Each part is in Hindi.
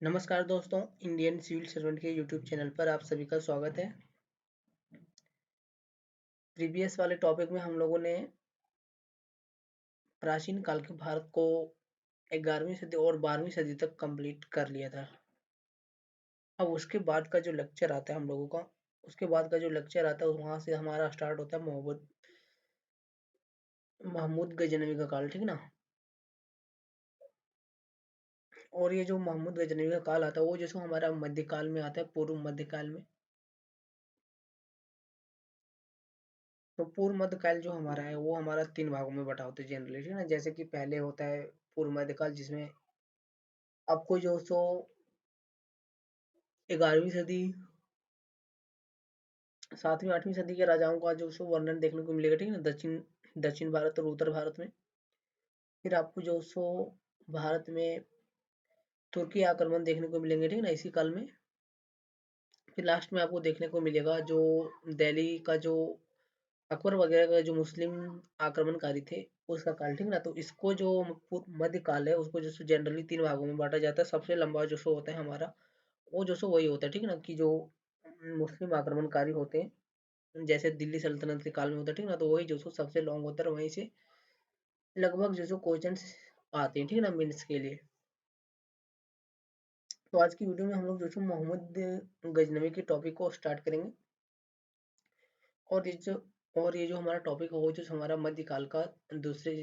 नमस्कार दोस्तों, इंडियन सिविल सर्वेंट के यूट्यूब चैनल पर आप सभी का स्वागत है। प्रीवियस वाले टॉपिक में हम लोगों ने प्राचीन काल के भारत को 11वीं सदी और 12वीं सदी तक कंप्लीट कर लिया था। अब उसके बाद का जो लेक्चर आता है हम लोगों का, उसके बाद का जो लेक्चर आता है वहां से हमारा स्टार्ट होता है महमूद गजनवी का काल, ठीक ना। और ये जो महमूद गजनवी का काल आता है वो जैसे हमारा मध्यकाल में आता है, पूर्व मध्यकाल में। तो पूर्व मध्यकाल जो हमारा है वो हमारा 3 भागों में बटा होता है जनरली, ठीक है ना। जैसे कि पहले होता है पूर्व मध्यकाल, जिसमें आपको जो सो 11वीं सदी, 7वीं 8वीं सदी के राजाओं का जो सो वर्णन देखने को मिलेगा, ठीक है ना। दक्षिण दक्षिण भारत और उत्तर भारत में। फिर आपको जो सो भारत में तुर्की आक्रमण देखने को मिलेंगे, ठीक है ना, इसी काल में। फिर लास्ट में आपको देखने को मिलेगा जो दिल्ली का जो अकबर वगैरह का जो मुस्लिम आक्रमणकारी थे, उसका काल, ठीक ना। तो इसको जो मध्य काल है उसको जो जनरली 3 भागों में बांटा जाता है। सबसे लंबा जो सो होता है हमारा, वो जो सो वही होता है, ठीक है ना, कि जो मुस्लिम आक्रमणकारी होते हैं, जैसे दिल्ली सल्तनत के काल में होता है, ठीक है ना। तो वही जो सो सबसे लॉन्ग होता है, वहीं से लगभग जो सो क्वेश्चंस आते हैं, ठीक है ना, मिनट्स के लिए। तो आज की वीडियो में हम लोग जो सो मोहम्मद गजनवी के टॉपिक को स्टार्ट करेंगे। और ये जो हमारा टॉपिक है वो जो हमारा मध्यकाल का दूसरे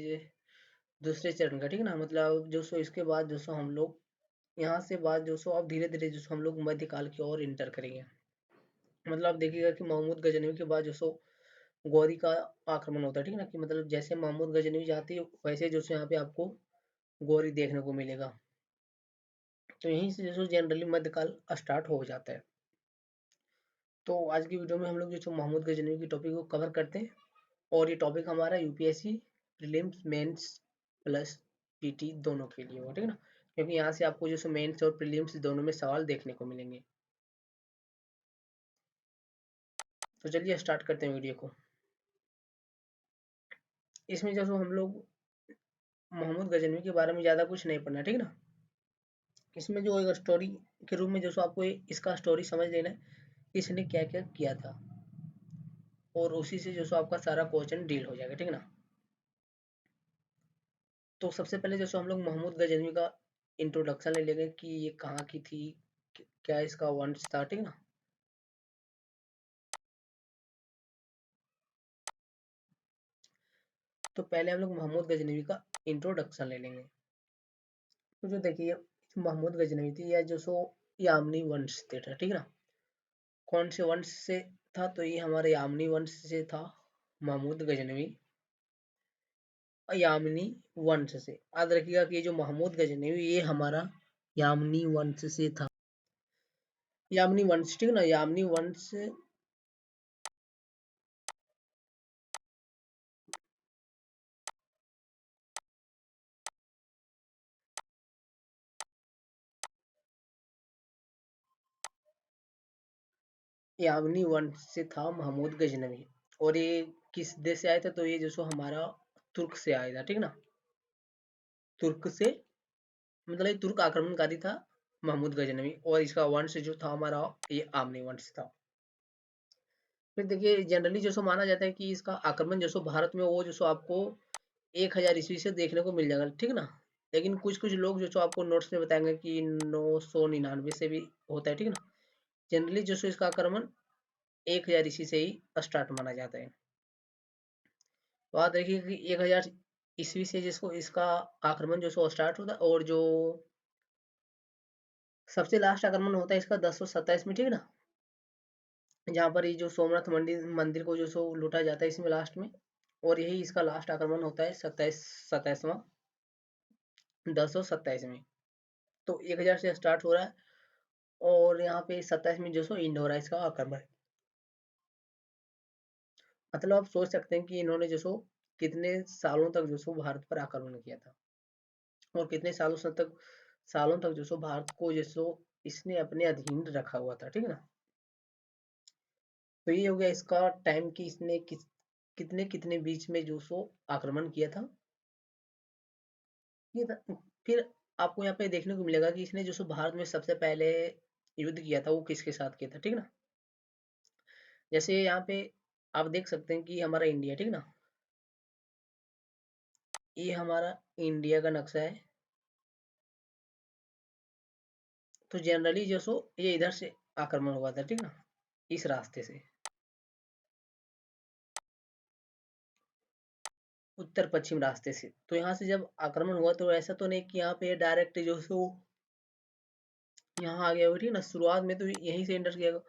दूसरे चरण का, ठीक है ना। मतलब जो सो इसके बाद जो सो हम लोग यहाँ से बाद जो सो अब धीरे धीरे जो सो हम लोग मध्यकाल की ओर इंटर करेंगे। मतलब आप देखिएगा कि महमूद गजनवी के बाद जो सो गौरी का आक्रमण होता है, ठीक है ना। कि मतलब जैसे महमूद गजनवी जाती है वैसे जो सो यहाँ पे आपको गौरी देखने को मिलेगा। तो यहीं से जो सो जनरली मध्यकाल स्टार्ट हो जाता है। तो आज की वीडियो में हम लोग जो सो महमूद गजनवी की टॉपिक को कवर करते हैं। और ये टॉपिक हमारा UPSC prelims mains plus PT दोनों के लिए हो, ठीक है ना। क्योंकि यहाँ से आपको जो मेंस और प्रीलिम्स दोनों में सवाल देखने को मिलेंगे। तो चलिए स्टार्ट करते हैं वीडियो को। इसमें जो हम लोग मोहम्मद गजनवी के बारे में ज़्यादा कुछ नहीं पढ़ना, ठीक है ना। इसमें जो एक स्टोरी के रूप में जो आपको इसका स्टोरी समझ लेना है, इसने क्या क्या किया था, और उसी से जो आपका सारा क्वेश्चन डील हो जाएगा, ठीक है ना। तो सबसे पहले जैसे हम लोग महमूद गजनवी का इंट्रोडक्शन ले लेंगे कि ये कहाँ की थी, क्या इसका वंश था, ठीक है ना। तो पहले हम लोग महमूद गजनवी का इंट्रोडक्शन ले लेंगे। तो जो देखिए महमूद गजनवी थी या जो सो यामनी वंश से था, ठीक है ना। कौन से वंश से था, तो ये हमारे यामनी वंश से था महमूद गजनवी। यामनी वंश से याद रखिएगा कि ये जो महमूद गजनवी ये हमारा यामनी वंश से था। यामनी वंश, ठीक है ना। यामनी वंश, यामनी वंश से था महमूद गजनवी। और ये किस देश से आया था, तो ये जो सो हमारा तुर्क से आया था, ठीक है ना। तुर्क से, मतलब ये तुर्क आक्रमणकारी था महमूद गजनवी, और इसका वंश जो था हमारा ये आमनी वंश था। फिर देखिए जनरली जो सो माना जाता है कि इसका आक्रमण जो सो भारत में वो जो सो आपको 1000 ईस्वी से देखने को मिल जाएगा, ठीक है ना। लेकिन कुछ कुछ लोग जो सो आपको नोट्स में बताएंगे कि 999 से भी होता है, ठीक है ना। जनरली जो सो इसका आक्रमण 1000 ईस्वी से ही स्टार्ट माना जाता है। तो आप देखिए कि 1000 ईस्वी से जिसको इसका आक्रमण जो सो स्टार्ट होता है, और जो सबसे लास्ट आक्रमण होता है इसका 1027 में, ठीक है ना। जहाँ पर ये जो सोमनाथ मंदिर मंदिर को जो सो लूटा जाता है इसमें लास्ट में। और यही इसका लास्ट आक्रमण होता है 27वां 1027 में। तो 1000 से स्टार्ट हो रहा है, और यहाँ पे 27 में जो सो इंड हो रहा है इसका आक्रमण। मतलब आप सोच सकते हैं कि इन्होंने जो सो कितने सालों तक जो सो भारत पर आक्रमण किया था, और कितने सालों तक जो सो भारत को जो सो इसने अपने अधीन रखा हुआ था, ठीक है ना। तो ये हो गया इसका टाइम कि इसने कितने कितने बीच में जो सो आक्रमण किया था। ये था। फिर आपको यहाँ पे देखने को मिलेगा कि इसने जो सो भारत में सबसे पहले युद्ध किया था वो किसके साथ किया था, ठीक ना। जैसे यहाँ पे आप देख सकते हैं कि हमारा इंडिया, ठीक ना, ये हमारा इंडिया का नक्शा है। तो जनरली जो सो ये इधर से आक्रमण हुआ था, ठीक ना, इस रास्ते से, उत्तर पश्चिम रास्ते से। तो यहाँ से जब आक्रमण हुआ तो ऐसा तो नहीं कि यहाँ पे डायरेक्ट जो सो यहाँ आ गया हो, ठीक ना, शुरुआत में तो यहीं से एंटर किया गया।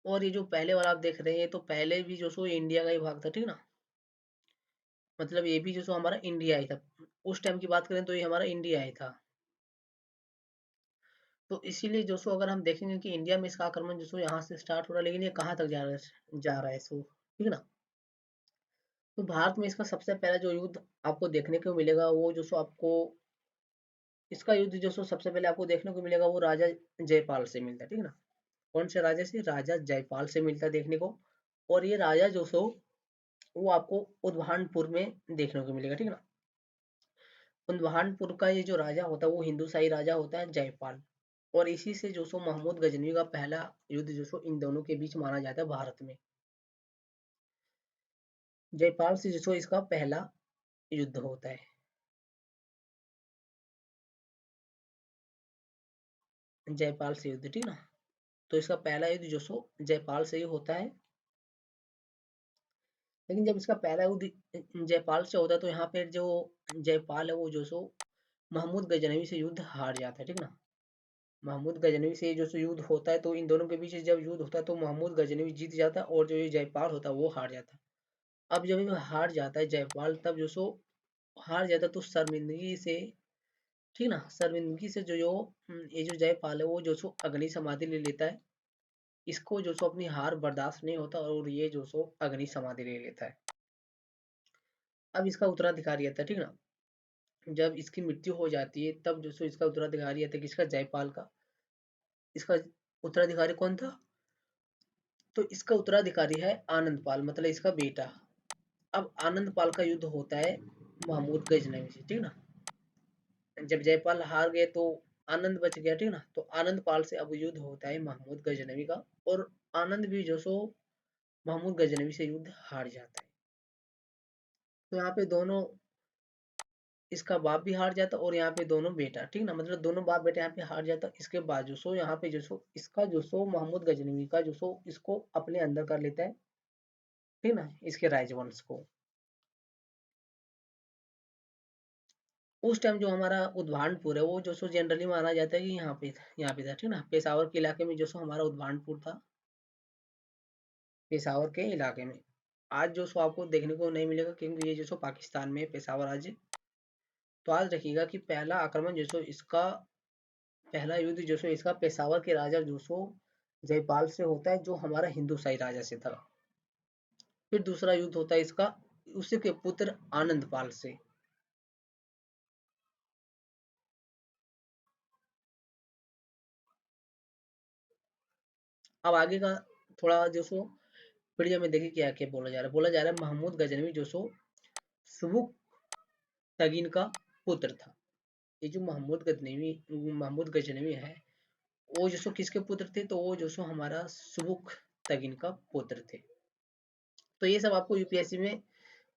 और ये जो पहले वाला आप देख रहे हैं, तो पहले भी जो सो इंडिया का ही भाग था, ठीक ना, मतलब ये भी जो सो हमारा इंडिया ही था। उस टाइम की बात करें तो ये हमारा इंडिया ही था। तो इसीलिए जो सो अगर हम देखेंगे कि इंडिया में इसका आक्रमण जो सो यहाँ से स्टार्ट हो रहा है, लेकिन ये कहाँ तक जा रहा है सो, ठीक ना। तो भारत में इसका सबसे पहला जो युद्ध आपको देखने को मिलेगा वो जो सो आपको, इसका युद्ध जो सो सबसे पहले आपको देखने को मिलेगा वो राजा जयपाल से मिलता है, ठीक ना। कौन से राजा से? राजा जयपाल से मिलता है देखने को। और ये राजा जो सो वो आपको उद्भानपुर में देखने को मिलेगा, ठीक ना। उद्भानपुर का ये जो राजा होता है वो हिंदूशाही राजा होता है जयपाल। और इसी से जो सो महमूद गजनवी का पहला युद्ध जो सो इन दोनों के बीच माना जाता है भारत में। जयपाल से जो सो इसका पहला युद्ध होता है। जयपाल से युद्ध, ठीक ना। तो इसका पहला युद्ध जो सो जयपाल से ही होता है। लेकिन जब इसका पहला युद्ध जयपाल से होता है तो यहाँ पे जो जयपाल है वो जो सो महमूद गजनवी से युद्ध हार जाता है, ठीक ना। महमूद गजनवी से जो सो युद्ध होता है तो इन दोनों के बीच जब युद्ध होता है तो महमूद गजनवी जीत जाता है और जो ये जयपाल होता है वो हार जाता है। अब जब ये हार जाता है जयपाल, तब जो सो हार जाता है तो शर्मिंदगी से, ठीक ना, शर्मिंदगी से ये जो जयपाल है वो जो सो अग्नि समाधि ले लेता है। इसको जो सो अपनी हार बर्दाश्त नहीं होता और ये जो सो अग्नि समाधि ले लेता है। अब इसका उत्तराधिकारी आता है, ठीक ना। जब इसकी मृत्यु हो जाती है तब जो सो इसका उत्तराधिकारी आता है, किसका? जयपाल का। इसका उत्तराधिकारी कौन था? तो इसका उत्तराधिकारी है आनंदपाल, मतलब इसका बेटा। अब आनंदपाल का युद्ध होता है महमूद गजनवी से, ठीक ना। जब जयपाल हार गए तो आनंद बच गया, ठीक ना। तो आनंदपाल से अब युद्ध होता है महमूद गजनवी का। और आनंद भी जो सो महमूद गजनवी से युद्ध हार जाता है। तो यहाँ पे दोनों, इसका बाप भी हार जाता और यहाँ पे दोनों बेटा, ठीक ना, मतलब दोनों बाप बेटे यहाँ पे हार जाता। इसके बाद जो सो यहाँ पे जो सो इसका जो सो महमूद गजनवी का जो सो इसको अपने अंदर कर लेता है, ठीक ना, इसके राजवंश को। उस टाइम जो हमारा उद्भानपुर है वो जो सो जनरली माना जाता है कि यहाँ पे था, ठीक ना, पेशावर के इलाके में जो सो हमारा उद्भानपुर था, पेशावर के इलाके में। आज जो सो आपको देखने को नहीं मिलेगा क्योंकि ये जो सो पाकिस्तान में पेशावर आज। तो आज रखिएगा कि पहला आक्रमण जो सो इसका, पहला युद्ध जो सो इसका पेशावर के राजा जो सो जयपाल से होता है, जो हमारा हिंदूशाही राजा से था। फिर दूसरा युद्ध होता है इसका उसी के पुत्र आनंदपाल से। अब आगे का थोड़ा जो सो मीडिया में देखिए क्या क्या बोला जा रहा है। बोला जा रहा है महमूद गजनवी जो सो सुबुक तगीन का पुत्र था। ये जो महमूद गजनवी है वो जो सो किसके पुत्र थे? तो वो जो सो हमारा सुबुक तगीन का पुत्र थे। तो ये सब आपको यूपीएससी में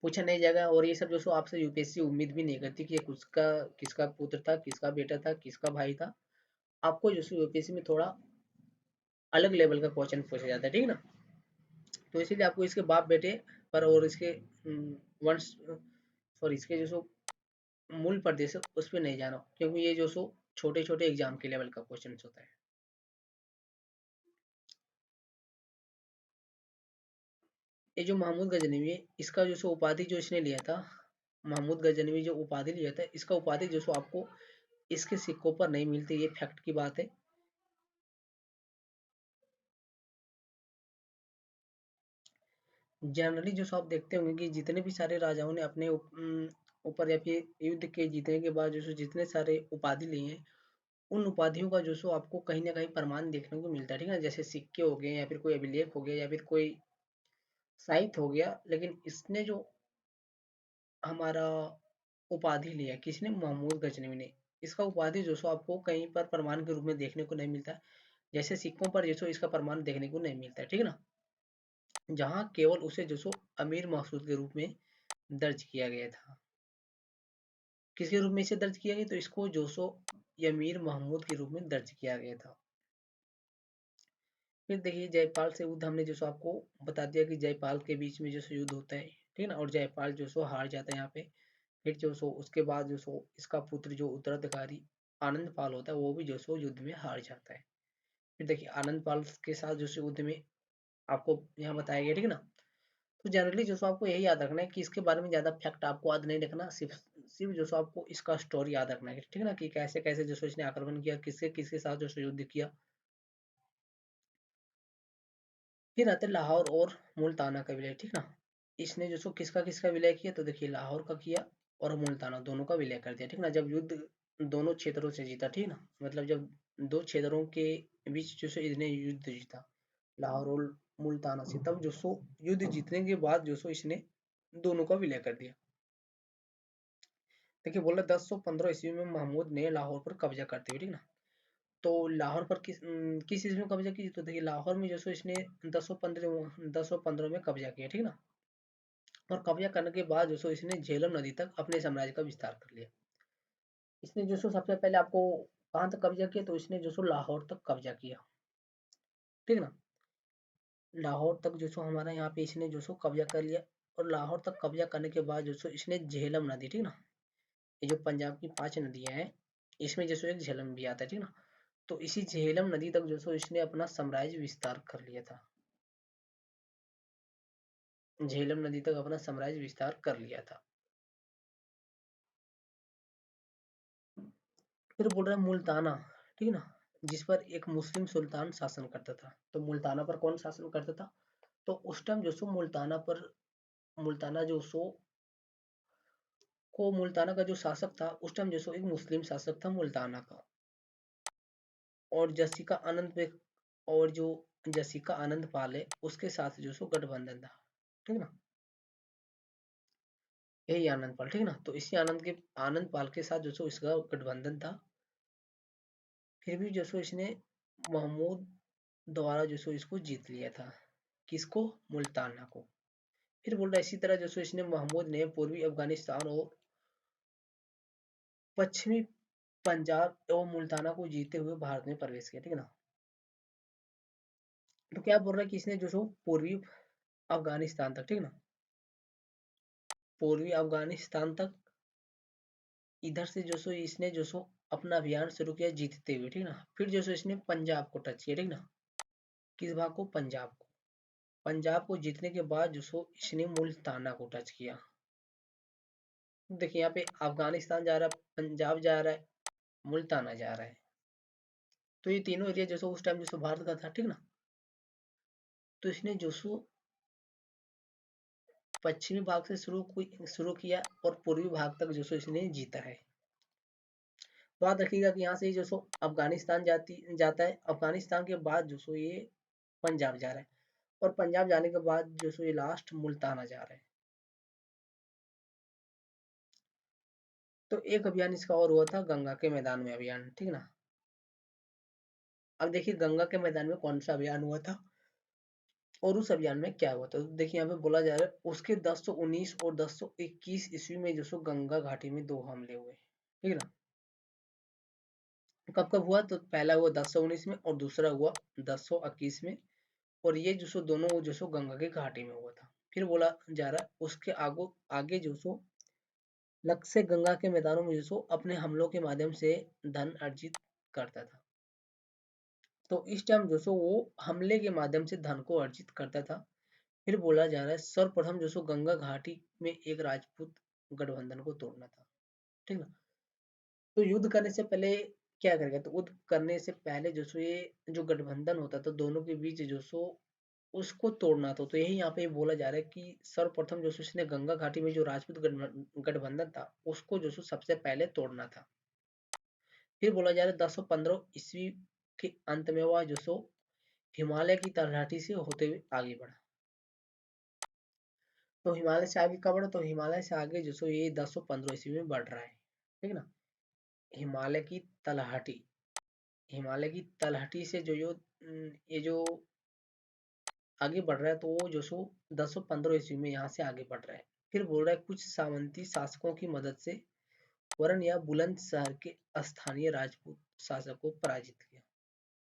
पूछा नहीं जाएगा और ये सब जो सो आपसे यूपीएससी उम्मीद भी नहीं करती कि ये किसका किसका पुत्र था, किसका बेटा था, किसका भाई था। आपको जो सो यूपीएससी में थोड़ा अलग लेवल का क्वेश्चन पूछा जाता है, ठीक है ना। तो इसीलिए आपको इसके बाप बेटे पर और इसके वंश, सॉरी, इसके जो सो मूल प्रदेश है उस पर नहीं जाना क्योंकि ये जो सो छोटे छोटे एग्जाम के लेवल का क्वेश्चन होता है। ये जो महमूद गजनवी है इसका जो सो उपाधि जो इसने लिया था, महमूद गजनवी जो उपाधि लिया था इसका उपाधि जो सो आपको इसके सिक्कों पर नहीं मिलती, ये फैक्ट की बात है। जनरली जो सो आप देखते होंगे कि जितने भी सारे राजाओं ने अपने ऊपर या फिर युद्ध के जीतने के बाद जो सो जितने सारे उपाधि लिए हैं उन उपाधियों का जो सो आपको कहीं ना कहीं प्रमाण देखने को मिलता है, ठीक है ना। जैसे सिक्के हो गए या फिर कोई अभिलेख हो गया या फिर कोई साहित्य हो गया। लेकिन इसने जो हमारा उपाधि लिया किसने? महमूद गजनवी ने। इसका उपाधि जो सो आपको कहीं पर प्रमाण के रूप में देखने को नहीं मिलता है, जैसे सिक्कों पर जो सो इसका प्रमाण देखने को नहीं मिलता है, ठीक है ना। जहाँ केवल उसे जो सो अमीर महसूद के रूप में दर्ज किया गया था। किसके रूप में इसे दर्ज किया गया, तो इसको जो सो अमीर महमूद के रूप में दर्ज किया गया था। फिर देखिए जयपाल से युद्ध, हमने जो सो आपको बता दिया कि जयपाल के बीच में जो सो युद्ध होता है, ठीक है ना, और जयपाल जो सो हार जाता है यहाँ पे। फिर जो सो उसके बाद जो सो इसका पुत्र जो उत्तराधिकारी आनंद पाल होता है वो भी जो सो युद्ध में हार जाता है। फिर देखिए आनंद पाल के साथ जो सो युद्ध में आपको यहाँ बताया गया, ठीक है ना। तो जनरली जो सो आपको यही याद रखना है कि इसके बारे में ज्यादा फैक्ट आपको याद नहीं रखना, सिर्फ सिर्फ जो सो आपको इसका स्टोरी याद रखना है, ठीक है ना, कि कैसे कैसे जो सो इसने आक्रमण किया, किसके किसके साथ जो सो युद्ध किया। फिर आते लाहौर और मुल्ताना का विलय, ठीक ना। इसने जो सो किसका किसका विलय किया, तो देखिए लाहौर का किया और मुल्ताना दोनों का विलय कर दिया, ठीक ना। जब युद्ध दोनों क्षेत्रों से जीता, ठीक ना, मतलब जब दो क्षेत्रों के बीच जो सो इसने युद्ध जीता लाहौर और मुल्ताना से, तब जो सो युद्ध जीतने के बाद जो सो इसने दोनों का विलय कर दिया। देखिए बोला 1015 ईस्वी में महमूद ने लाहौर पर कब्जा करते हुए, ठीक ना। तो लाहौर पर किस चीज में कब्जा की, तो देखिए लाहौर में जो सो इसने 1015 में कब्जा किया, ठीक ना। और कब्जा करने के बाद जो सो इसने झेलम नदी तक अपने साम्राज्य का विस्तार कर लिया। इसने जो सो सबसे पहले आपको कहाँ तक कब्जा किया, तो इसने जो सो लाहौर तक कब्जा किया, ठीक ना। लाहौर तक जो सो हमारा यहाँ पे इसने जो सो कब्जा कर लिया। और लाहौर तक कब्जा करने के बाद जो सो इसने झेलम नदी, ठीक ना, ये जो पंजाब की 5 नदियां हैं इसमें जो सो एक झेलम भी आता है, ठीक ना। तो इसी झेलम नदी तक जो सो इसने अपना साम्राज्य विस्तार कर लिया था। झेलम नदी तक अपना साम्राज्य विस्तार कर लिया था। फिर बोल रहा है मुल्ताना, ठीक है ना, जिस पर एक मुस्लिम सुल्तान शासन करता था। तो मुल्ताना पर कौन शासन करता था, तो उस टाइम जो सो मुल्ताना पर, मुल्ताना जो सो को मुल्ताना का जो शासक था उस टाइम जो सो एक मुस्लिम शासक था मुल्ताना का। और जसीका आनंद पे, और जो जसीका आनंद पाल है उसके साथ जो सो गठबंधन था, ठीक है ना। यही आनंद पाल, ठीक है ना। तो इसी आनंद पाल के साथ जो सो इसका गठबंधन था। फिर भी जो सो इसने महमूद द्वारा जो सो इसको जीत लिया था, किसको, मुल्ताना को। फिर बोल रहा है इसी तरह जो सो इसने महमूद ने पूर्वी अफगानिस्तान और पश्चिमी पंजाब एवं मुल्ताना को जीते हुए भारत में प्रवेश किया, ठीक है ना। तो क्या बोल रहा है कि इसने जो सो पूर्वी अफगानिस्तान तक, ठीक है ना, पूर्वी अफगानिस्तान तक, इधर से जो सो इसने जो सो अपना अभियान शुरू किया जीतते हुए, ठीक है ना। फिर जो सो इसने पंजाब को टच किया, ठीक है ना। किस भाग को, पंजाब को। पंजाब को जीतने के बाद जो सो इसने मुल्ताना को टच किया। देखिए यहाँ पे अफगानिस्तान जा रहा है, पंजाब जा रहा है, मुल्ताना जा रहा है। तो ये तीनों एरिया जो सो उस टाइम जो सो भारत का था, ठीक ना। तो इसने जो सो पश्चिमी भाग से शुरू किया और पूर्वी भाग तक जो सो इसने जीता है। तो याद रखिएगा कि यहाँ से जो सो अफगानिस्तान जाता है, अफगानिस्तान के बाद जो सो ये पंजाब जा रहा है, और पंजाब जाने के बाद जो सो ये लास्ट मुल्ताना जा रहा है। तो एक अभियान इसका और हुआ था गंगा के मैदान में अभियान, ठीक ना। अब देखिए गंगा के मैदान में कौन सा अभियान हुआ था और उस अभियान में क्या हुआ था। तो देखिए यहाँ पे बोला जा रहा है उसके 1019 और 1021 ईस्वी में जो सो गंगा घाटी में दो हमले हुए, ठीक है ना। कब कब हुआ, तो पहला हुआ 1019 में और दूसरा हुआ 1021 में। और ये जो सो दोनों जो सो गंगा के घाटी में हुआ था। फिर बोला जा रहा है उसके आगे जो सो लक्ष्य से गंगा के मैदानों में जो सो अपने हमलों के माध्यम से धन अर्जित करता था। तो इस टाइम जो सो वो हमले के माध्यम से धन को अर्जित करता था। फिर बोला जा रहा है सर्वप्रथम जो सो गंगा घाटी में एक राजपूत गठबंधन को तोड़ना था, ठीक ना। तो युद्ध करने से पहले क्या करेगा, तो युद्ध करने से पहले जो सो ये जो गठबंधन होता था दोनों के बीच जो सो उसको तोड़ना था। तो यही यहाँ पे बोला जा रहा है कि सर्वप्रथम जो सो इसने गंगा घाटी में जो राजपूत गठबंधन था उसको जो सो सबसे पहले तोड़ना था। फिर बोला जा रहा है 1015 ईस्वी के अंत में वह जो सो हिमालय की तलहटी से होते हुए आगे बढ़ा। तो हिमालय से आगे कब बढ़ा, तो हिमालय से आगे जो सो ये 1015 ईस्वी में बढ़ रहा है, ठीक है ना। हिमालय की तलहटी, हिमालय की तलहटी से ये जो आगे बढ़ रहा है, तो वो जो सो 1015 ईस्वी में यहाँ से आगे बढ़ रहा है। फिर बोल रहा है कुछ सामंती शासकों की मदद से वरन या बुलंदशहर के स्थानीय राजपूत शासक को पराजित किया।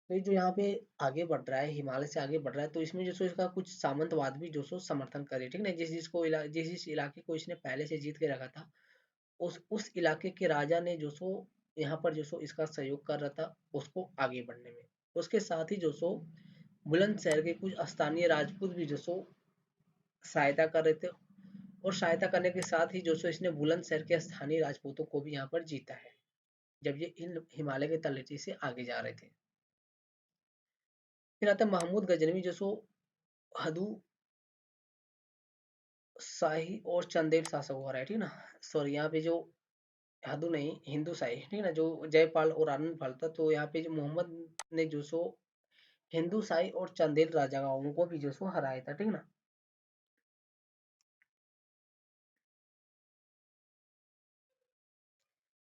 तो ये जो यहाँ पे आगे बढ़ रहा है, हिमालय से आगे बढ़ रहा है, तो इसमें जो सो इसका कुछ सामंतवाद भी जो सो समर्थन करे, ठीक ना। जिस इलाके को इसने पहले से जीत के रखा था, उस इलाके के राजा ने जो सो यहाँ पर जो सो इसका सहयोग कर रहा था उसको आगे बढ़ने में। उसके साथ ही जो सो बुलंदशहर के कुछ स्थानीय राजपूत भी जो सो सहायता कर रहे थे, और सहायता करने के साथ ही जो सो इसने बुलंदशहर के स्थानीय राजपूतों को भी यहाँ पर जीता है, जब ये इन हिमालय के तलहटी से आगे जा रहे थे। फिर आता है महमूद गजनवी, जो सो हदू शाही और चंदेल शासक हो रहा है, ठीक ना। सॉरी, यहाँ पे जो हदू नहीं, हिंदू शाही, ठीक ना, जो जयपाल और आनंद पाल था, तो यहाँ पे जो मोहम्मद ने जो सो हिंदू शाही और चंदेल राजाओं को भी जो सो हराया था, ठीक ना।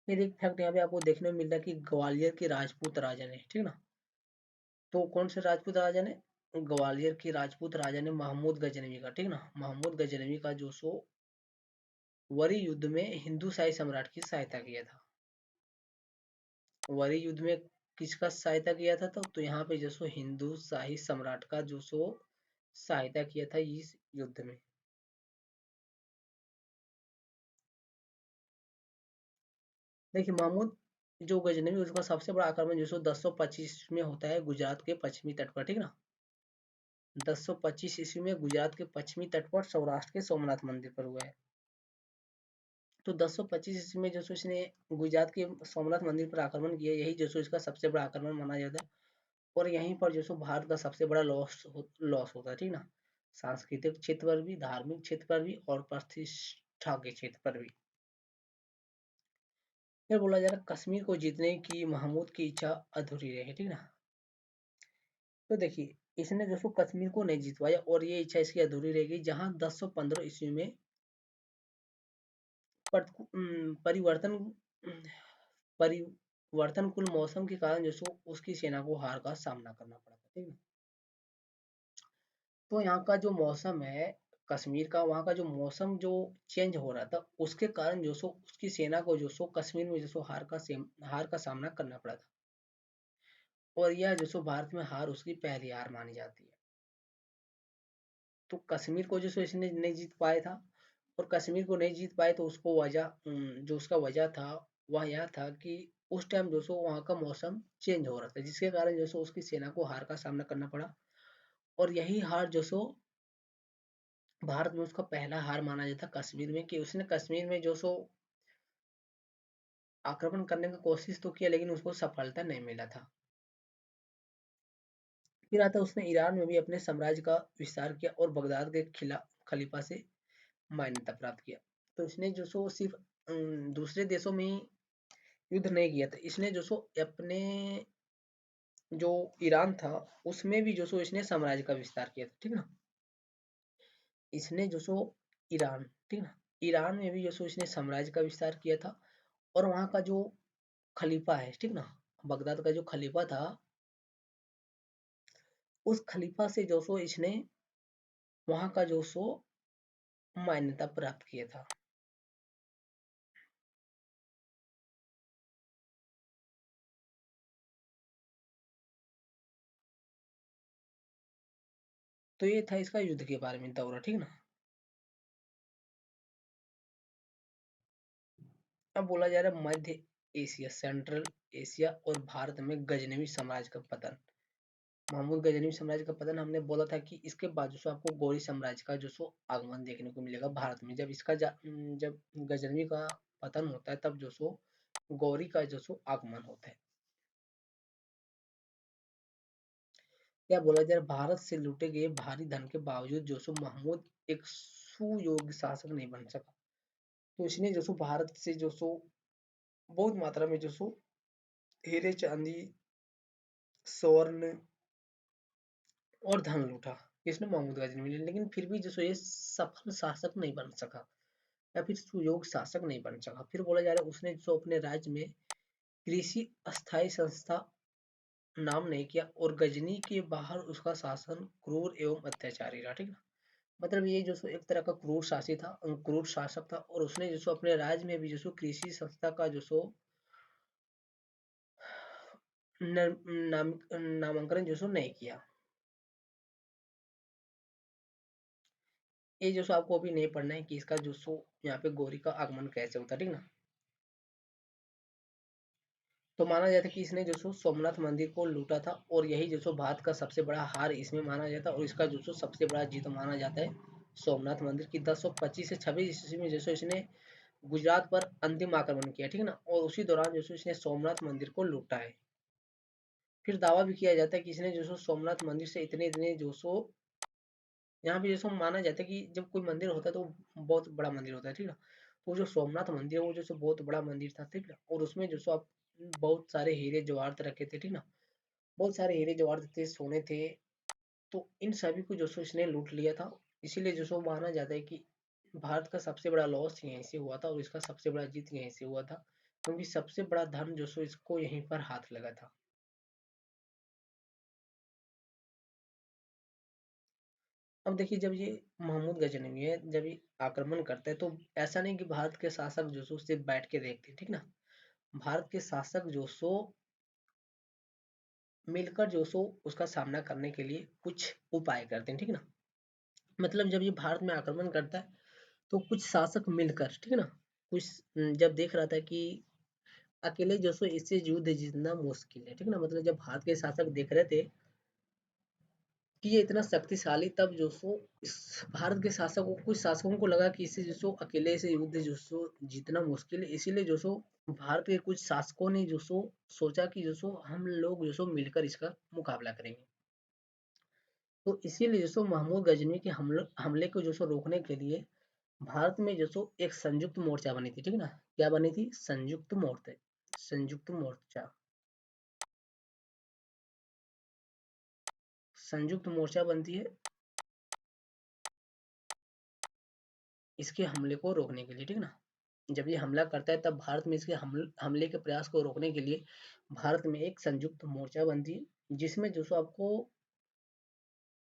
फिर एक फैक्ट यहाँ पे आपको देखने में मिलता है कि ग्वालियर के राजपूत राजा ने, ठीक ना, तो कौन से राजपूत राजा ने, ग्वालियर के राजपूत राजा ने महमूद गजनवी का, ठीक ना, महमूद गजनवी का जो सो वरी युद्ध में हिंदू शाही सम्राट की सहायता किया था। वरी युद्ध में किसका सहायता किया था, तो यहाँ पे जो सो हिंदू शाही सम्राट का जो सो सहायता किया था इस युद्ध में। देखिए महमूद जो गजनवी, उसका सबसे बड़ा आक्रमण जो सो 1025 में होता है गुजरात के पश्चिमी तट पर, ठीक ना। 1025 ईस्वी में गुजरात के पश्चिमी तट पर सौराष्ट्र के सोमनाथ मंदिर पर हुआ है। तो 1025 ईस्वी में जो सो इसने गुजरात के सोमनाथ मंदिर पर आक्रमण किया, यही जो सो इसका सबसे बड़ा आक्रमण माना जाता है। और यहीं पर जो सो भारत का सबसे बड़ा लॉस होता है, ठीक ना, सांस्कृतिक क्षेत्र पर भी, धार्मिक क्षेत्र पर भी, और प्रतिष्ठा के क्षेत्र पर भी। फिर बोला जा रहा है कश्मीर को जीतने की महमूद की इच्छा अधूरी रही, ठीक ना। तो देखिए इसने जो सो कश्मीर को नहीं जीतवाया, और ये इच्छा इसकी अधूरी रह गई, जहां 1015 ईस्वी में परिवर्तन परिवर्तनकुल मौसम के कारण जो सो उसकी सेना को हार का सामना करना पड़ा था, ठीक है। तो यहाँ का जो मौसम है कश्मीर का, वहाँ का जो मौसम जो चेंज हो रहा था, उसके कारण जो सो उसकी सेना को जो सो कश्मीर में जो सो हार का सामना करना पड़ा था। और यह जो सो भारत में हार उसकी पहली हार मानी जाती है। तो कश्मीर को जो सो इसने नहीं जीत पाया था, और कश्मीर को नहीं जीत पाए तो उसको जो उसका वजह था वह यह था कि उस टाइम जो सो वहाँ का मौसम चेंज हो रहा था, जिसके कारण जो सो उसकी सेना को हार का सामना करना पड़ा। और यही हार जो सो भारत में उसका पहला हार माना जाता कश्मीर में, कि उसने कश्मीर में जो सो आक्रमण करने की कोशिश तो किया, लेकिन उसको सफलता नहीं मिला था। फिर आता उसने ईरान में भी अपने साम्राज्य का विस्तार किया, और बगदाद के खलीफा से मान्यता प्राप्त किया। तो इसने जो सो सिर्फ दूसरे देशों में ही युद्ध नहीं किया था, इसने जो सो अपने जो ईरान था उसमें भी जो सो इसने साम्राज्य का विस्तार किया था, ठीक ना। इसने जो सो ईरान, ठीक ना, ईरान में भी जो सो इसने साम्राज्य का विस्तार किया था। और वहाँ का जो खलीफा है, ठीक ना, बगदाद का जो खलीफा था, उस खलीफा से जो सो इसने वहाँ का जो सो मान्यता प्राप्त किया था। तो ये था इसका युद्ध के बारे में दौरा, ठीक ना। अब बोला जा रहा है मध्य एशिया, सेंट्रल एशिया और भारत में गजनवी साम्राज्य का पतन। महमूद गजनवी साम्राज्य का पतन, हमने बोला था कि इसके बाद जो सो आपको गौरी साम्राज्य का जो सो आगमन देखने को मिलेगा भारत में। जब गजनवी का पतन होता है, तब जो सो गौरी का जो सो आगमन होता है। क्या बोला जाए, भारत से लूटे गए भारी धन के बावजूद जो सो महमूद एक सुयोग्य शासक नहीं बन सका। तो इसने जो सो भारत से जो सो बहुत मात्रा में जो सो हीरे चांदी स्वर्ण और धन लूटा, इसने महमूद गजनवी ने, लेकिन फिर भी जो सो ये सफल शासक नहीं बन सका, या फिर सुयोग्य शासक नहीं बन सका। फिर बोला जा रहा है उसने जो अपने राज्य में कृषि अस्थायी संस्था नाम नहीं किया, और गजनी के बाहर उसका शासन क्रूर एवं अत्याचारी रहा, ठीक है। मतलब ये जो सो एक तरह का क्रूर शासी था, क्रूर शासक था, और उसने जो सो अपने राज्य में भी जो सो कृषि संस्था का जो सो नामांकन जो सो नहीं किया। ये जो सो आपको अभी नहीं पढ़ना है कि इसका जो सो यहाँ पे गौरी का आगमन कैसे होता है, ठीक ना। तो माना जाता है कि इसने जो सो सोमनाथ मंदिर को लूटा था, और यही जो सो भारत का सबसे बड़ा हार इसमें माना जाता है, और इसका जो सो सबसे बड़ा जीत माना जाता है सोमनाथ मंदिर की 1025 से 26 ईस्वी में जो सो इसने गुजरात पर अंतिम आक्रमण किया, ठीक है ना। और उसी दौरान जो सो इसने सोमनाथ मंदिर को लूटा है। फिर दावा भी किया जाता है कि इसने जो सो सोमनाथ मंदिर से इतने इतने जो सो यहाँ पे जैसे माना जाता है कि जब कोई मंदिर होता है तो वो बहुत बड़ा मंदिर होता है, ठीक है। तो जो सोमनाथ मंदिर है वो जो सो बहुत बड़ा मंदिर था, ठीक है। और उसमें जो सो आप बहुत सारे हीरे जवाहरात रखे थे, ठीक ना। बहुत सारे हीरे जवाहरात थे, सोने थे। तो इन सभी को जो सो इसने लूट लिया था। इसीलिए जो सो माना जाता है कि भारत का सबसे बड़ा लॉस यहीं से हुआ था, और इसका सबसे बड़ा जीत यहीं से हुआ था, क्योंकि सबसे बड़ा धन जो सो इसको यहीं पर हाथ लगा था। अब देखिए, जब ये महमूद गजनवी है, जब ये आक्रमण करता है, तो ऐसा नहीं कि भारत के शासक जो सो सिर्फ बैठ के देखते हैं, ठीक ना। भारत के शासक जो सो मिलकर जो सो उसका सामना करने के लिए कुछ उपाय करते हैं, ठीक ना। मतलब जब ये भारत में आक्रमण करता है तो कुछ शासक मिलकर, ठीक है ना, कुछ जब देख रहा था कि अकेले जो सो इससे युद्ध जीतना मुश्किल है, ठीक है ना। मतलब जब भारत के शासक देख रहे थे कि ये इतना शक्तिशाली, तब जो सो इस भारत के शासकों, कुछ शासकों को लगा कि इससे जो सो अकेले से युद्ध जो सो जीतना मुश्किल है। इसीलिए जो सो भारत के कुछ शासकों ने जो सो सोचा कि जो सो हम लोग जो सो मिलकर इसका मुकाबला करेंगे। तो इसीलिए जो सो महमूद गजनी के हमले को जो सो रोकने के लिए भारत में जो सो एक संयुक्त मोर्चा बनी थी, ठीक है ना। क्या बनी थी? संयुक्त मोर्चा। संयुक्त मोर्चा। संयुक्त मोर्चा बनती है इसके हमले को रोकने के लिए, ठीक है ना। जब ये हमला करता है तब भारत में इसके हमले के प्रयास को रोकने के लिए भारत में एक संयुक्त मोर्चा बनती है, जिसमें जो सो आपको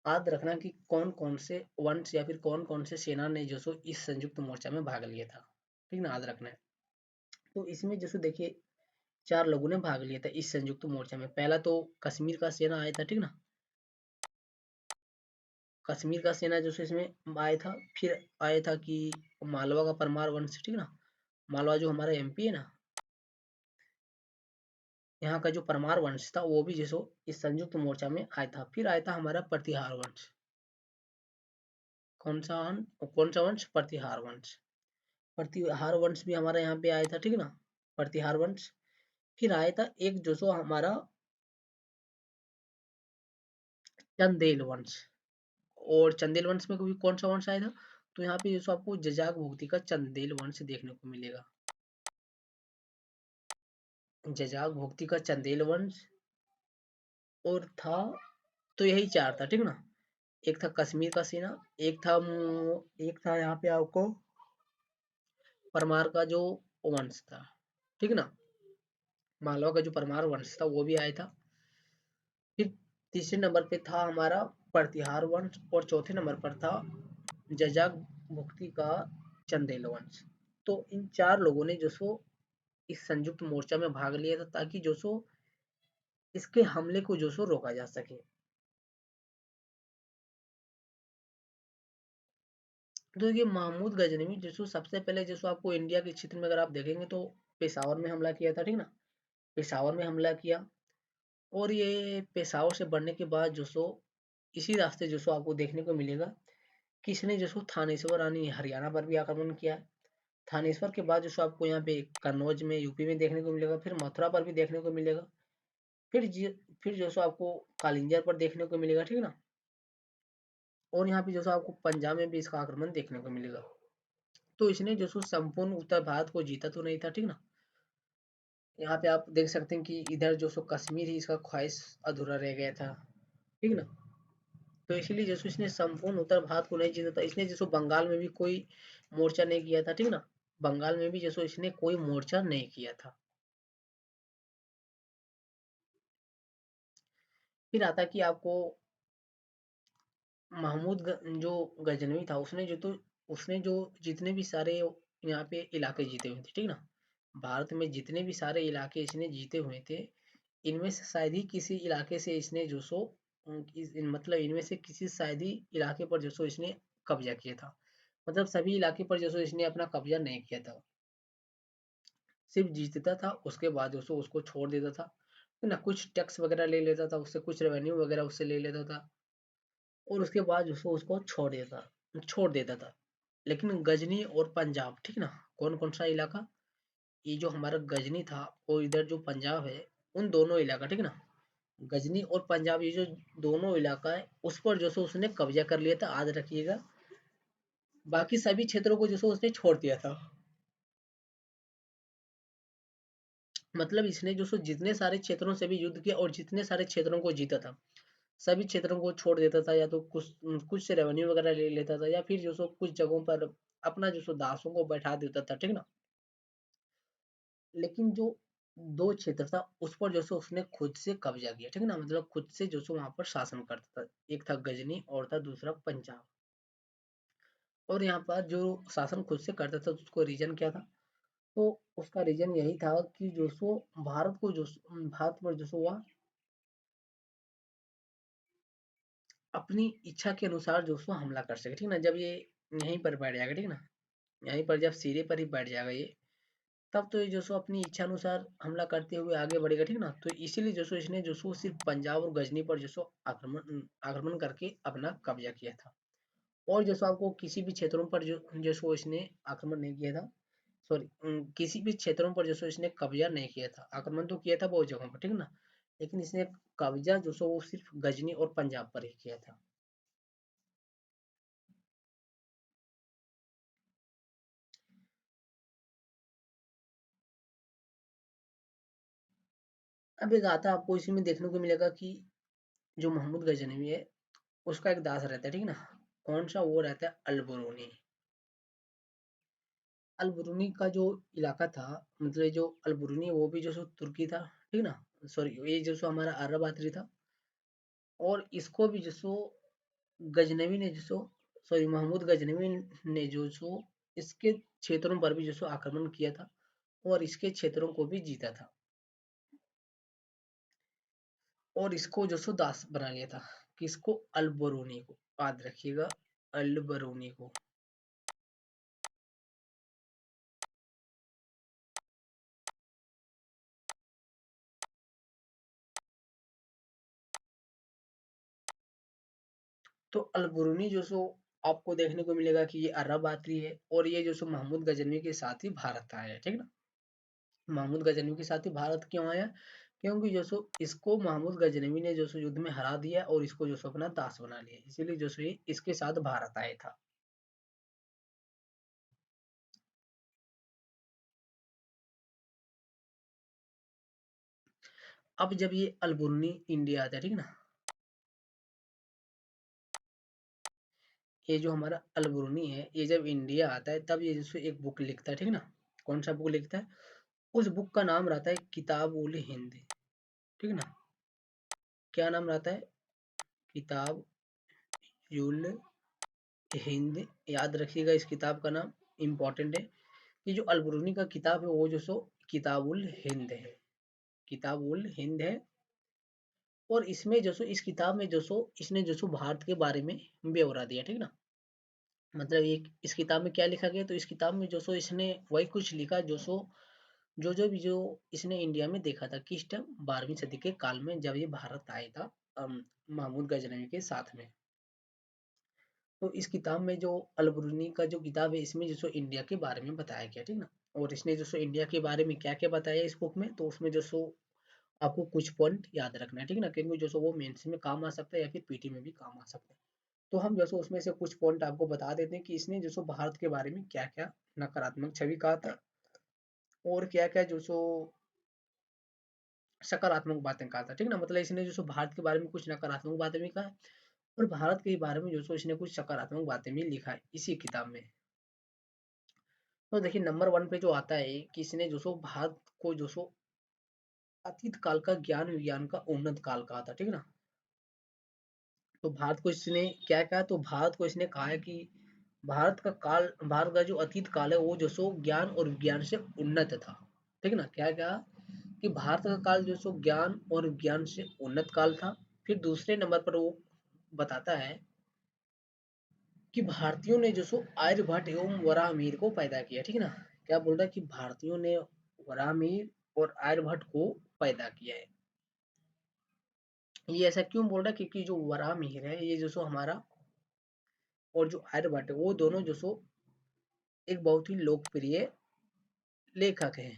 याद रखना कि कौन कौन से वंश या फिर कौन कौन से सेना ने जो सो इस संयुक्त मोर्चा में भाग लिया था, ठीक ना, याद रखना है। तो इसमें जो सो देखिए, चार लोगों ने भाग लिया था इस संयुक्त मोर्चा में। पहला तो कश्मीर का सेना आया था, ठीक ना। कश्मीर का सेना जो सो इसमें आया था। फिर आया था कि मालवा का परमार वंश, ठीक ना। मालवा जो हमारा एमपी है ना, यहाँ का जो परमार वंश था वो भी जो सो इस संयुक्त मोर्चा में आया था। फिर आया था हमारा प्रतिहार वंश। कौन सा वंश? प्रतिहार वंश। प्रतिहार वंश भी हमारा यहाँ पे आया था, ठीक है ना। प्रतिहार वंश। फिर आया था एक जो सो हमारा चंदेल वंश। और चंदेल वंश में भी कौन सा वंश आया था? तो यहाँ पे जो सो आपको जजाक भुक्ति का चंदेल वंश देखने को मिलेगा। जजाक भुक्ति का चंदेल वंश। और था, तो यही चार था, ठीक ना। एक था कश्मीर का सेना, एक था यहाँ पे आपको परमार का जो वंश था, ठीक ना। मालवा का जो परमार वंश था वो भी आया था। फिर तीसरे नंबर पे था हमारा प्रतिहार वंश, और चौथे नंबर पर था जजाक भुक्ति का चंदेल वंश। तो इन चार लोगों ने जो सो इस संयुक्त मोर्चा में भाग लिया था, ताकि जो सो इसके हमले को जो सो रोका जा सके। तो ये महमूद गजनवी जो सो सबसे पहले जो सो आपको इंडिया के क्षेत्र में अगर आप देखेंगे तो पेशावर में हमला किया था, ठीक ना। पेशावर में हमला किया, और ये पेशावर से बढ़ने के बाद जो सो इसी रास्ते जो सो आपको देखने को मिलेगा कि इसने जो सो थानेश्वर यानी हरियाणा पर भी आक्रमण किया है। थानेश्वर के बाद जो सो आपको यहाँ पे कन्नौज में यूपी में देखने को मिलेगा, फिर मथुरा पर भी देखने को मिलेगा, फिर फिर जो सो आपको कालिंजर पर देखने को मिलेगा, ठीक है ना। और यहाँ पे जो सो आपको पंजाब में भी इसका आक्रमण देखने को मिलेगा। तो इसने जो सो संपूर्ण उत्तर भारत को जीता तो नहीं था, ठीक ना। यहाँ पे आप देख सकते हैं कि इधर जो सो कश्मीर ही इसका ख्वाहिश अधूरा रह गया था, ठीक ना। तो इसीलिए जैसे इसने संपूर्ण उत्तर भारत को नहीं जीता था। इसने जैसे बंगाल में भी कोई मोर्चा नहीं किया था, ठीक ना। बंगाल में भी जैसे इसने कोई मोर्चा नहीं किया था। फिर आता है कि आपको जो गजनवी था उसने जो जितने भी सारे यहाँ पे इलाके जीते हुए थे, ठीक ना, भारत में जितने भी सारे इलाके इसने जीते हुए थे, इनमें से शायद ही किसी इलाके से इसने जो सो मतलब इनमें से किसी शायद ही इलाके पर जो सो इसने कब्जा किया था। मतलब सभी इलाके पर जो सो इसने अपना कब्जा नहीं किया था, सिर्फ जीतता था, उसके बाद जो सो उसको छोड़ देता था, है ना, कुछ टैक्स वगैरह ले लेता था उससे, कुछ रेवेन्यू वगैरह उससे ले लेता था, और उसके बाद जो सो उसको छोड़ देता था। लेकिन गजनी और पंजाब, ठीक ना, कौन कौन सा इलाका, ये जो हमारा गजनी था और इधर जो पंजाब है, उन दोनों इलाका, ठीक ना, गजनी और पंजाब, ये जो दोनों इलाका है उस पर जो सो उसने कब्जा कर लिया था, याद रखिएगा। बाकी सभी क्षेत्रों को जो सो उसने छोड़ दिया था। मतलब इसने जो सो जितने सारे क्षेत्रों से भी युद्ध किया और जितने सारे क्षेत्रों को जीता था, सभी क्षेत्रों को छोड़ देता था, या तो कुछ कुछ से रेवेन्यू वगैरह ले लेता था, या फिर जो सो कुछ जगहों पर अपना जो सो दासों को बैठा देता था, ठीक ना। लेकिन जो दो क्षेत्र था उस पर जो सो उसने खुद से कब्जा किया, ठीक ना, मतलब खुद से जो सो वहां पर शासन करता था। एक था गजनी और था दूसरा पंजाब। और यहाँ पर जो शासन खुद से करता था उसको रीजन क्या था, तो उसका रीजन यही था कि जो सो भारत पर जो सो वह अपनी इच्छा के अनुसार जो सो हमला कर सके, ठीक ना। जब ये यहीं पर बैठ जाएगा, ठीक ना, यहीं पर जब सिरे पर ही बैठ जाएगा ये, तब तो ये जो सो अपनी इच्छा अनुसार हमला करते हुए आगे बढ़ेगा, ठीक ना। तो इसीलिए जो सो इसने जो सो सिर्फ पंजाब और गजनी पर जो सो आक्रमण आक्रमण करके अपना कब्जा किया था। और जो सो आपको किसी भी क्षेत्रों पर जो सो इसने आक्रमण नहीं किया था, सॉरी, किसी भी क्षेत्रों पर जो सो इसने कब्जा नहीं किया था, आक्रमण तो किया था बहुत जगहों पर, ठीक ना, लेकिन इसने कब्जा जो सो वो सिर्फ गजनी और पंजाब पर ही किया था। अब एक आता आपको इसी में देखने को मिलेगा कि जो मोहम्मद गजनवी है उसका एक दास रहता है, ठीक ना, कौन सा, वो रहता है अलबरूनी। अलबरूनी का जो इलाका था, मतलब जो अलबरूनी वो भी जो सो तुर्की था, ठीक ना, सॉरी, ये जो सो हमारा अरब था। और इसको भी जो सो गजनवी ने जो सो सॉरी महमूद गजनवी ने जो सो इसके क्षेत्रों पर भी जो सो आक्रमण किया था और इसके क्षेत्रों को भी जीता था, और इसको जो सो दास बना लिया था। किसको? अलबरूनी को, याद रखिएगा, अलबरूनी को। तो अलबरूनी जो सो आपको देखने को मिलेगा कि ये अरब आती है, और ये जो सो महमूद गजनवी के साथ ही भारत आया है, ठीक ना। महमूद गजनवी के साथ ही भारत क्यों आया? क्योंकि जो सो इसको महमूद गजनवी ने जो सो युद्ध में हरा दिया और इसको जो सो अपना दास बना लिया, इसीलिए जो सो ये इसके साथ भारत आया था। अब जब ये अलबरूनी इंडिया आता है, ठीक ना, ये जो हमारा अलबरूनी है ये जब इंडिया आता है तब ये जो सो एक बुक लिखता है, ठीक ना। कौन सा बुक लिखता है? उस बुक का नाम रहता है किताब उल हिंद, ठीक ना। क्या नाम रहता है? किताब उल हिंद। याद रखिएगा इस किताब का नाम, इम्पोर्टेंट है। ये जो अलबरूनी का किताब है वो जो सो किताब उल हिंद है, किताब उल हिंद है। और इसमें जो सो इस किताब में जो सो इसने जो सो भारत के बारे में ब्यौरा दिया, ठीक ना। मतलब ये इस किताब में क्या लिखा गया, तो इस किताब में जो सो इसने वही कुछ लिखा जो सो जो इसने इंडिया में देखा था किस टाइम, 12वीं सदी के काल में जब ये भारत आया था, महमूद गजनवी के साथ में। तो इस किताब में जो अलबरूनी का जो किताब है इसमें जो सो इंडिया के बारे में बताया गया, ठीक ना। और इसने जो सो इंडिया के बारे में क्या क्या बताया इस बुक में, तो उसमें जो सो आपको कुछ पॉइंट याद रखना है, ठीक ना, क्योंकि जो सो वो मेंस में काम आ सकता है या फिर पीटी में भी काम आ सकता है। तो हम जो सो उसमें से कुछ पॉइंट आपको बता देते हैं कि इसने जो सो भारत के बारे में क्या क्या नकारात्मक छवि कहा था और क्या क्या जो सो सकारात्मक बातें कहा था, ठीक ना। मतलब इसने जो सो भारत के बारे में कुछ नकारात्मक बातें भी कहा है और भारत के बारे में जो सो इसने कुछ सकारात्मक बातें भी लिखा है इसी किताब में। तो देखिए नंबर वन पे जो आता है कि इसने जो सो भारत को जो सो अतीत काल का ज्ञान विज्ञान का उन्नत काल कहा था, ठीक ना। तो भारत को इसने क्या कहा, तो भारत को इसने कहा है कि भारत का जो अतीत काल है वो जो सो ज्ञान और विज्ञान से उन्नत था। ठीक है ना, क्या कहा कि भारत का काल जो सो ज्ञान और विज्ञान से उन्नत काल था। फिर दूसरे नंबर पर वो बताता है कि भारतीयों ने जो सो आर्यभट्ट एवं वराहमिहिर को पैदा किया। ठीक है ना, क्या बोल रहा है कि भारतीयों ने वराहमिहिर और आर्यभट्ट को पैदा किया है। ये ऐसा क्यों बोल रहा है, क्योंकि जो वराहमिहिर है ये जो सो हमारा और जो आर्यभट्ट है वो दोनों जो सो एक बहुत ही लोकप्रिय लेखक हैं।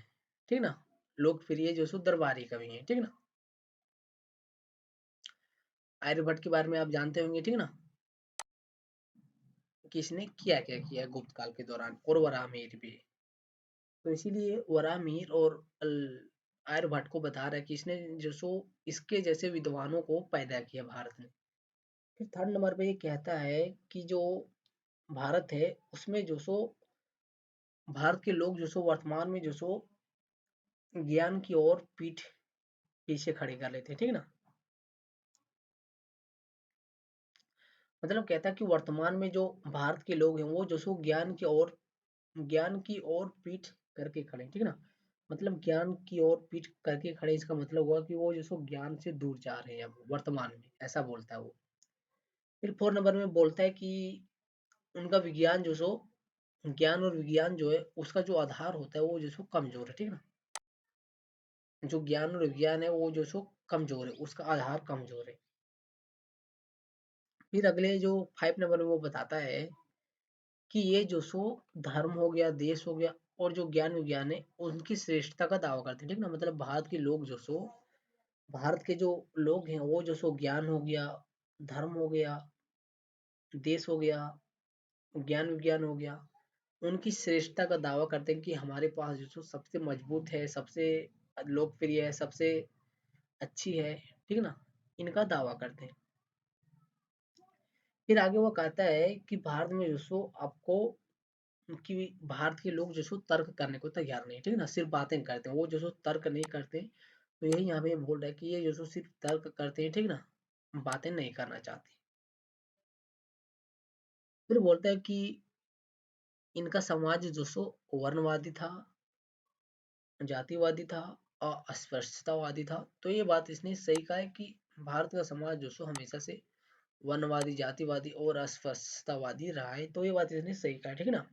ठीक ना, लोकप्रिय जो सो दरबारी कवि हैं। ठीक ना, आर्यभट्ट के बारे में आप जानते होंगे। ठीक ना, कि इसने क्या क्या किया गुप्त काल के दौरान, और वराहमिहिर भी। तो इसीलिए वराहमिहिर और आर्यभट्ट को बता रहा है कि इसने जो सो इसके जैसे विद्वानों को पैदा किया भारत में। फिर थर्ड नंबर पे ये कहता है कि जो भारत है उसमें जो सो भारत के लोग जो सो वर्तमान में जो सो ज्ञान की ओर पीठ पीछे खड़े कर लेते हैं। ठीक ना, मतलब कहता है कि वर्तमान में जो भारत के लोग हैं वो जो सो ज्ञान की ओर पीठ करके खड़े हैं। ठीक है ना, मतलब ज्ञान की ओर पीठ करके खड़े, इसका मतलब हुआ कि वो जो सो ज्ञान से दूर जा रहे हैं अब वर्तमान में, ऐसा बोलता है वो। फिर 4 नंबर में बोलता है कि उनका विज्ञान जो सो ज्ञान और विज्ञान जो है उसका जो आधार होता है वो जो सो कमजोर है। ठीक है ना, जो ज्ञान और विज्ञान है वो जो सो कमजोर है, उसका आधार कमजोर है। फिर अगले जो 5 नंबर में वो बताता है कि ये जो सो धर्म हो गया, देश हो गया, और जो ज्ञान विज्ञान है उनकी श्रेष्ठता का दावा करते हैं। ठीक ना, मतलब भारत के जो लोग हैं वो जो सो ज्ञान हो गया, धर्म हो गया, देश हो गया, ज्ञान विज्ञान हो गया, उनकी श्रेष्ठता का दावा करते हैं कि हमारे पास जो सो सबसे मजबूत है, सबसे लोकप्रिय है, सबसे अच्छी है। ठीक है ना, इनका दावा करते हैं। फिर आगे वो कहता है कि भारत में जो सो आपको कि भारत के लोग जो सो तर्क करने को तैयार नहीं। ठीक है ना, सिर्फ बातें करते हैं, वो जो सो तर्क नहीं करते। तो यही यहाँ पे बोल रहा है कि ये जो सो सिर्फ तर्क करते हैं। ठीक ना, बातें नहीं करना चाहते। फिर बोलता है कि इनका समाज जो सो वर्णवादी था, जातिवादी था और अस्पृश्यतावादी था। तो ये बात इसने सही कहा है कि भारत का समाज जो सो हमेशा से वर्णवादी, जातिवादी और अस्पृश्यतावादी रहा है। तो ये बात इसने सही कहा है। ठीक है ना,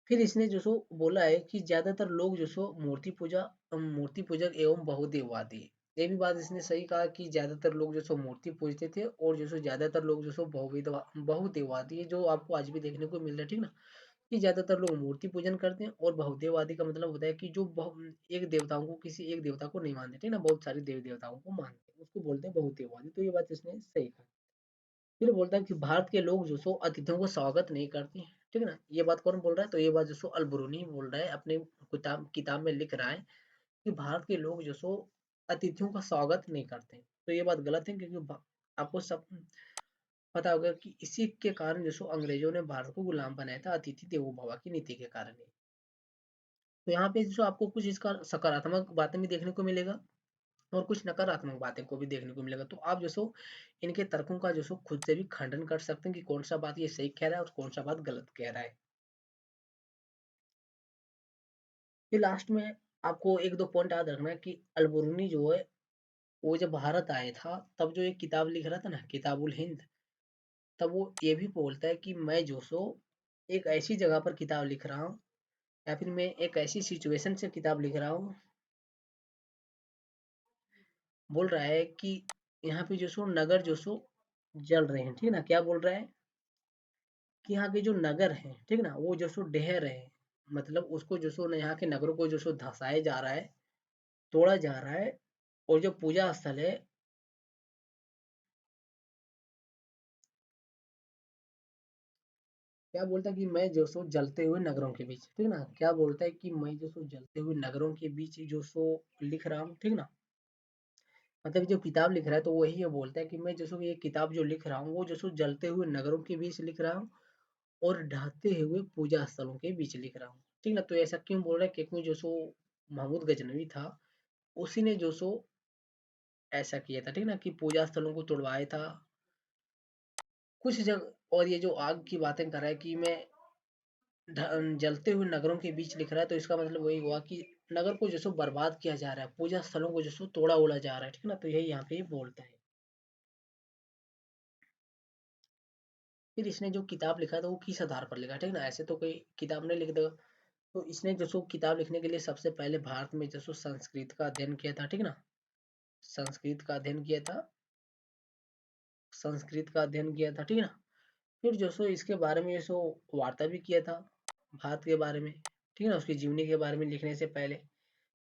फिर इसने जो सो बोला है कि ज्यादातर लोग जो सो मूर्ति पूजक एवं बहुदेववादी है। ये भी बात इसने सही कहा कि ज्यादातर लोग जो सो मूर्ति पूजते थे, और जो सो ज्यादातर लोग जो सो बहुदेववादी है, जो आपको आज भी देखने को मिल रहा है। ठीक ना, कि ज्यादातर लोग मूर्ति पूजन करते हैं, और बहुदेववादी का मतलब होता है कि जो एक देवताओं को, किसी एक देवता को नहीं मानते। ठीक ना, बहुत सारे देवी देवताओं को मानते हैं, उसको बोलते हैं बहुदेववादी। तो ये बात इसने सही कहा। फिर बोलता है कि भारत के लोग जो सो अतिथियों को स्वागत नहीं करते हैं। ठीक है ना, ये बात कौन बोल रहा है, तो ये बात जो सो अलबरूनी बोल रहा है, अपने किताब में लिख रहा है कि भारत के लोग जो सो अतिथियों का स्वागत नहीं करते हैं। तो ये बात गलत है, क्योंकि आपको सब पता होगा कि इसी के कारण जो सो अंग्रेजों ने भारत को गुलाम बनाया था, अतिथि देवो भव की नीति के कारण ही। तो यहाँ पे जो आपको कुछ इसका सकारात्मक बातें भी देखने को मिलेगा, और कुछ नकारात्मक बातें को भी देखने को मिलेगा। तो आप जो सो इनके तर्कों का जो सो खुद से भी खंडन कर सकते हैं कि कौन सा बात ये सही कह रहा है और कौन सा बात गलत कह रहा है। फिर लास्ट में आपको एक दो पॉइंट याद रखना है कि अलबरूनी जो है वो जब भारत आया था तब जो एक किताब लिख रहा था ना, किताबुल हिंद, तब वो ये भी बोलता है कि मैं जो सो एक ऐसी जगह पर किताब लिख रहा हूँ, या फिर मैं एक ऐसी सिचुएशन से किताब लिख रहा हूँ। बोल रहा है कि यहाँ पे जो सो नगर जो सो जल रहे हैं। ठीक है ना, क्या बोल रहा है कि यहाँ के जो नगर हैं, ठीक है ना, वो जो सो ढह रहे हैं, मतलब उसको जो सो यहाँ के नगरों को जो सो धसाया जा रहा है, तोड़ा जा रहा है। और जो पूजा स्थल है, क्या बोलता है कि मैं जो सो जलते हुए नगरों के बीच, ठीक है ना, क्या बोलता है कि मैं जो सो जलते हुए नगरों के बीच जो सो लिख रहा हूँ। ठीक है ना, मतलब जो किताब लिख रहा है तो वही ये बोलता है कि मैं जो सो ये किताब जो लिख रहा हूँ वो जो सो जलते हुए नगरों के बीच लिख रहा हूँ, और ढहते हुए पूजा स्थलों के बीच लिख रहा हूँ। ठीक ना, तो ऐसा क्यों बोल रहा है, क्योंकि जो सो महमूद गजनवी था, उसी ने जो सो ऐसा किया था, ठीक ना, कि पूजा स्थलों को तुड़वाया था कुछ जगह। और ये जो आग की बातें कर रहा है कि मैं जलते हुए नगरों के बीच लिख रहा है, तो इसका मतलब वही हुआ कि नगर को जैसो बर्बाद किया जा रहा है, पूजा स्थलों को जैसो तोड़ा उड़ा जा रहा है, ठीक ना, तो यही यहाँ पे ये बोलता है। फिर इसने जो किताब लिखा था वो किस आधार पर लिखा, ठीक ना, ऐसे तो कोई किताब नहीं लिख देगा। तो इसने जैसो किताब लिखने के लिए सबसे पहले भारत में जैसो संस्कृत का अध्ययन किया था, ठीक ना, संस्कृत का अध्ययन किया था, संस्कृत का अध्ययन किया था, ठीक ना। फिर जो सो इसके बारे में सो वार्ता भी किया था भारत के बारे में, ठीक है ना, उसकी जीवनी के बारे में लिखने से पहले।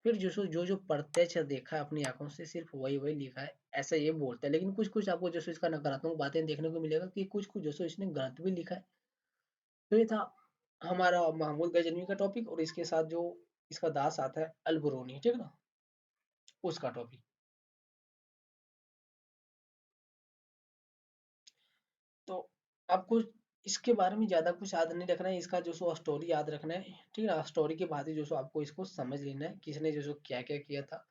फिर जो सो जो जो प्रत्यक्ष देखा है अपनी आंखों से सिर्फ वही वही लिखा है, ऐसा ये बोलता है। लेकिन कुछ कुछ आपको जो सो इसका नकारात्मक बातें देखने को मिलेगा कि कुछ कुछ जो सो इसने गलत भी लिखा है। तो ये था हमारा महमूद गजनवी का टॉपिक, और इसके साथ जो इसका दास आता है अलबरूनी, ठीक है ना, उसका टॉपिक। तो आपको इसके बारे में ज्यादा कुछ याद नहीं रखना है, इसका जो सो स्टोरी याद रखना है, ठीक है ना, स्टोरी के बाद ही जो सो आपको इसको समझ लेना है किसने जो सो क्या क्या किया था,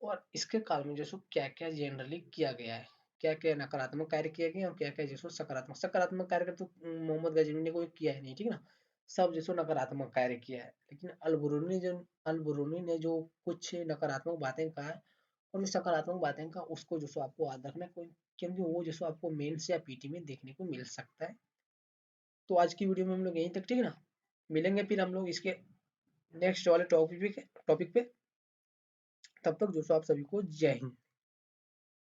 और इसके काल में जो सो क्या क्या जनरली किया गया है, क्या क्या नकारात्मक कार्य किया गया और क्या क्या जो सो सकारात्मक सकारात्मक कार्य तो मोहम्मद गजनवी ने कोई किया ही नहीं, ठीक है ना, सब जो सो नकारात्मक कार्य किया है। लेकिन अल बुरूनी ने जो कुछ नकारात्मक बातें कहा है और जो सकारात्मक बातें का उसको जो सो आपको याद रखना है कोई, क्योंकि वो जो सो आपको मेंस या पीटी में देखने को मिल सकता है। तो आज की वीडियो में हम लोग यहीं तक, ठीक है ना, मिलेंगे फिर हम लोग इसके नेक्स्ट वाले टॉपिक पे। तब तक जो सो आप सभी को जय हिंद।